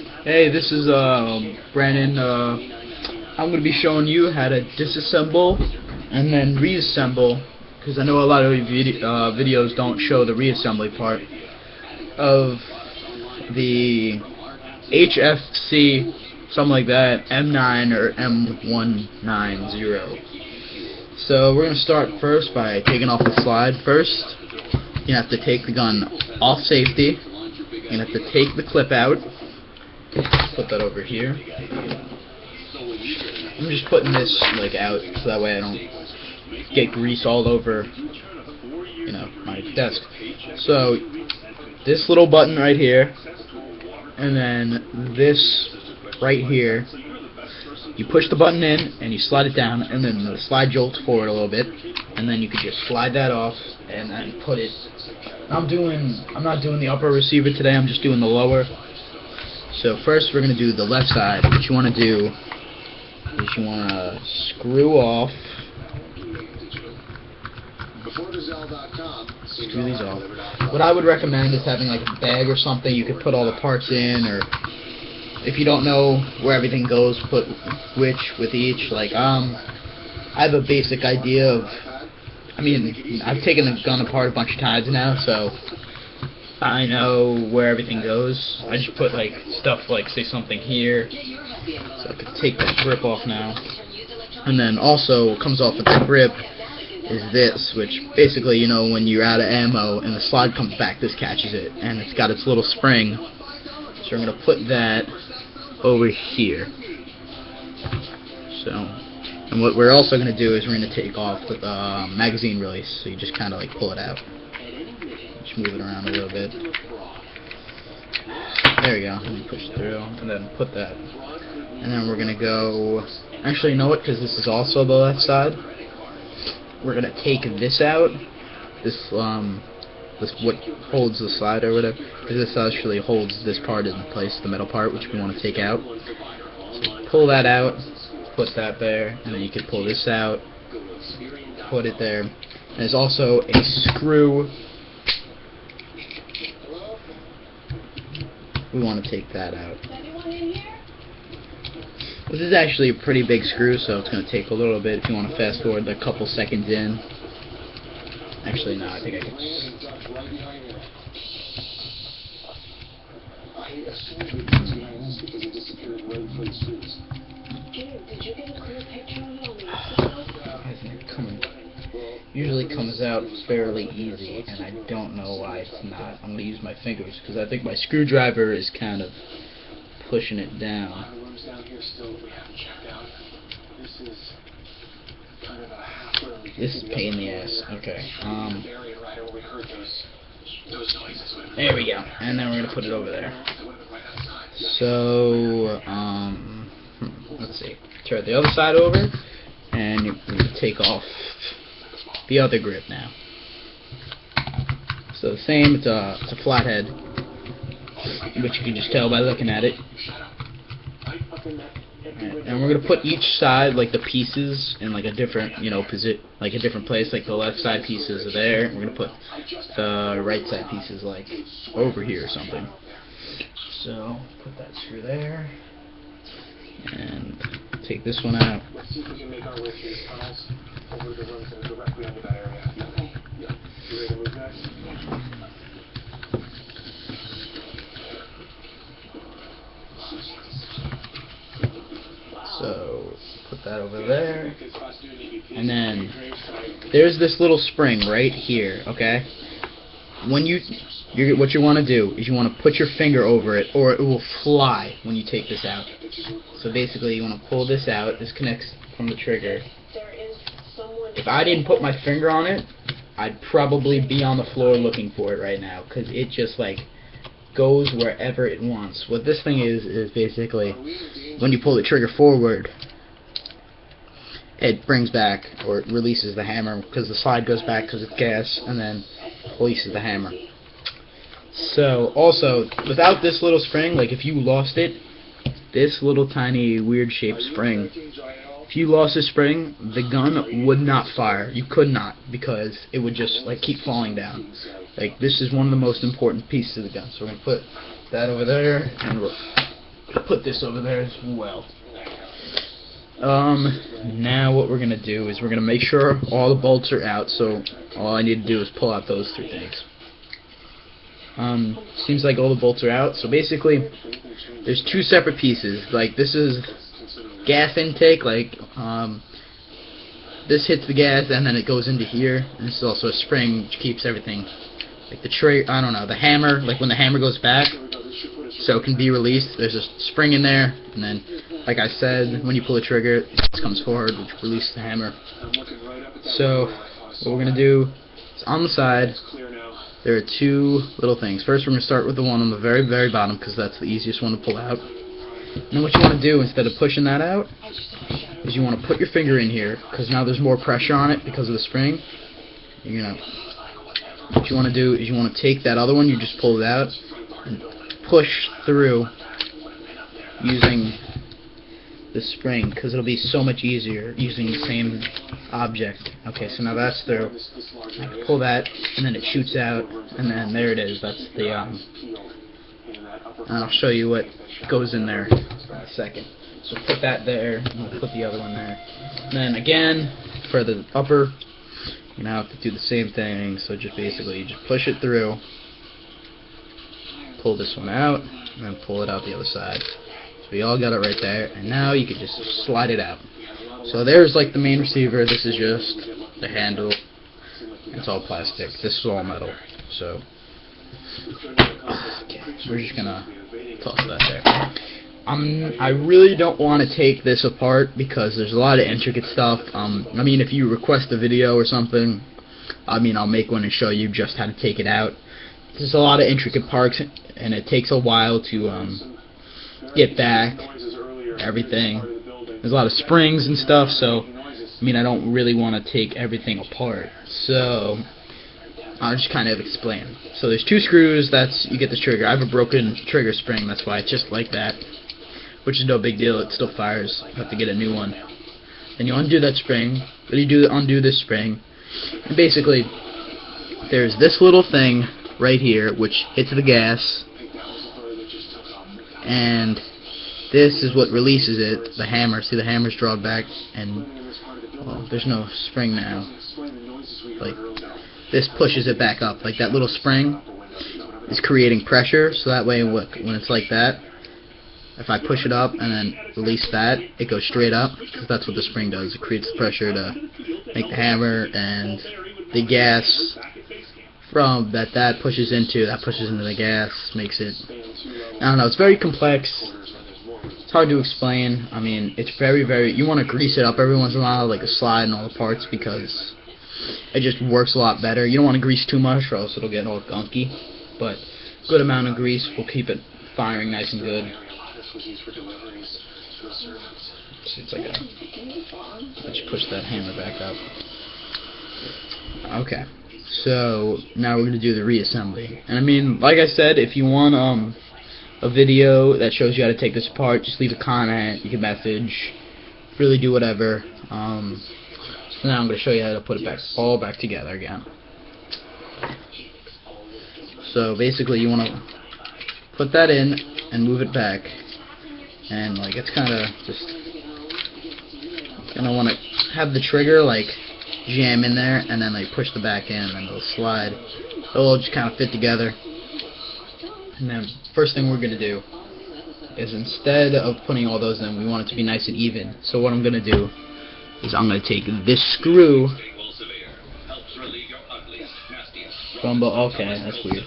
Hey, this is Brandon. I'm going to be showing you how to disassemble and then reassemble, because I know a lot of videos don't show the reassembly part of the HFC, something like that, M9 or M190. So we're going to start first by taking off the slide. First, you have to take the gun off safety. You're going to have to take the clip out. Put that over here. I'm just putting this like out so that way I don't get grease all over, my desk. So this little button right here, and then this right here. You push the button in and you slide it down, and then the slide jolts forward a little bit, and then you can just slide that off and then put it. I'm not doing the upper receiver today. I'm just doing the lower. So first we're going to do the left side. What you want to do is you want to screw off. Screw these off. What I would recommend is having like a bag or something you could put all the parts in, or if you don't know where everything goes, put which with each. Like I have a basic idea of. I've taken the gun apart a bunch of times now, so I know where everything goes. I just put like stuff like, say, something here, so I can take that grip off now. And then also what comes off with the grip is this, which basically, when you're out of ammo and the slide comes back, this catches it, and it's got its little spring. So I'm going to put that over here. And what we're also going to do is we're going to take off the magazine release, so you just kind of like pull it out. Just move it around a little bit. There we go. Let me push it through, and then put that. And then we're going to go. Actually, you know what? Because this is also the left side. We're going to take this out. This what holds the slide or whatever. Because this actually holds this part in place, the metal part, which we want to take out. So pull that out. Put that there, and then you can pull this out. Put it there. And there's also a screw. We want to take that out. This is actually a pretty big screw, so it's going to take a little bit if you want to fast forward a couple seconds in. Actually, no, I think I can. Usually comes out fairly easy, and I don't know why it's not. I'm going to use my fingers because I think my screwdriver is kind of pushing it down. This is a pain in the ass. Okay. There we go. And then we're going to put it over there. So, let's see. Turn the other side over, and you take off the other grip now. So the same, it's a flathead, which you can just tell by looking at it. And we're gonna put each side, like the pieces, in like a different, like a different place. Like the left side pieces are there. We're gonna put the right side pieces like over here or something. So put that screw there, and take this one out. Let's see if we can make our way through the tunnels over the rooms that are directly under that area. Yeah. You ready to move, guys? So put that over there, and then there's this little spring right here. Okay. When what you want to do is you want to put your finger over it, or it will fly when you take this out. So basically, you want to pull this out. This connects from the trigger. If I didn't put my finger on it, I'd probably be on the floor looking for it right now, because it just like goes wherever it wants. What this thing is basically when you pull the trigger forward, it brings back, or it releases the hammer, because the slide goes back because it's gas, and then releases the hammer. So also, without this little spring, like if you lost it, this little tiny weird shaped spring, if you lost the spring, the gun would not fire. You could not, because it would just like keep falling down. Like, this is one of the most important pieces of the gun. So we're going to put that over there, and put this over there as well. Now what we're gonna do is we're gonna make sure all the bolts are out. So all I need to do is pull out those three things. Seems like all the bolts are out. So basically, there's two separate pieces. Like this is gas intake. Like this hits the gas and then it goes into here. And this is also a spring which keeps everything. Like the tray, I don't know, the hammer. Like when the hammer goes back, so it can be released. There's a spring in there, and then, like I said, when you pull the trigger, it comes forward, which releases the hammer. So what we're gonna do is on the side, there are two little things. First, we're gonna start with the one on the very, very bottom because that's the easiest one to pull out. And then what you want to do instead of pushing that out is you want to put your finger in here because now there's more pressure on it because of the spring. You're gonna. What you want to do is you want to take that other one, you just pull it out and push through using the spring because it'll be so much easier using the same object. Okay, so now that's through. I can pull that and then it shoots out and then there it is. That's the and I'll show you what goes in there in a second. So put that there and we'll put the other one there. And then again for the upper, you now have to do the same thing. So just basically you just push it through, pull this one out, and then pull it out the other side. So we all got it right there, and now you can just slide it out. So there's like the main receiver. This is just the handle. It's all plastic. This is all metal. So okay, so we're just gonna toss that there. I really don't want to take this apart because there's a lot of intricate stuff. I mean, if you request a video or something, I mean, I'll make one and show you just how to take it out. There's a lot of intricate parts, and it takes a while to get back everything. There's a lot of springs and stuff, so I mean, I don't really want to take everything apart. So I'll just kind of explain. So there's two screws. That's you get the trigger. I have a broken trigger spring. That's why it's just like that, which is no big deal. It still fires. You have to get a new one. Then you undo that spring. Then you undo this spring, and basically there's this little thing right here which hits the gas, and this is what releases it, the hammer. See, the hammer's drawn back, and well, there's no spring now. Like this pushes it back up. Like that little spring is creating pressure, so that way when it's like that, if I push it up and then release that, it goes straight up, because that's what the spring does. It creates the pressure to make the hammer, and the gas from that pushes into the gas, makes it, I don't know, it's very complex. It's hard to explain. I mean, it's very, you want to grease it up every once in a while, like a slide and all the parts, because it just works a lot better. You don't want to grease too much or else it'll get all gunky, but good amount of grease will keep it firing nice and good. It's like let's push that hammer back up. Okay, so now we're going to do the reassembly. And I mean, like I said, if you want a video that shows you how to take this apart, just leave a comment. You can message, really do whatever. So now I'm going to show you how to put it all back together again. So basically you want to put that in and move it back, and like it's kind of just gonna want to have the trigger like jam in there, and then like push the back in and it'll slide. It'll just kind of fit together. And then first thing we're gonna do is, instead of putting all those in, we want it to be nice and even. So what I'm gonna do is I'm gonna take this screw from okay, that's weird.